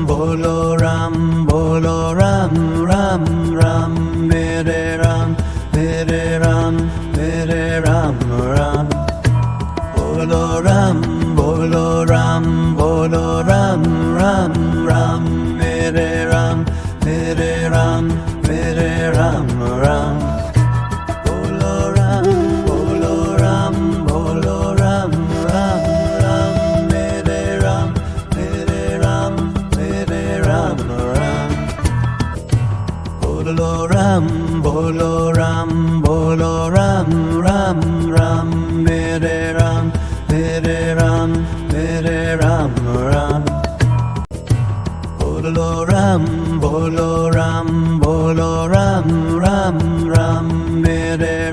bolo ram, ram ram, mere ram, ram, ram. Bolo ram, ram ram, mere ram, ram, ram. Bolo ram, ram, mere ram, ram. Bolo ram, ram, mere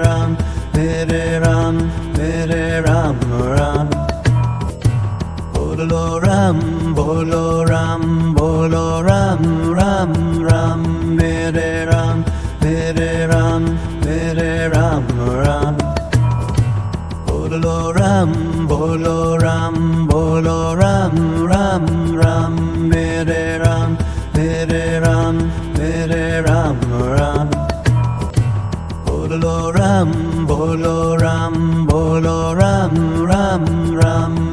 ram, ram. Bolo ram, ram, mere ram, ram. Bolo ram, ram, mere ram, ram. Bolo ram, ram, mere ram, ram. Bolo ram, ram, ram.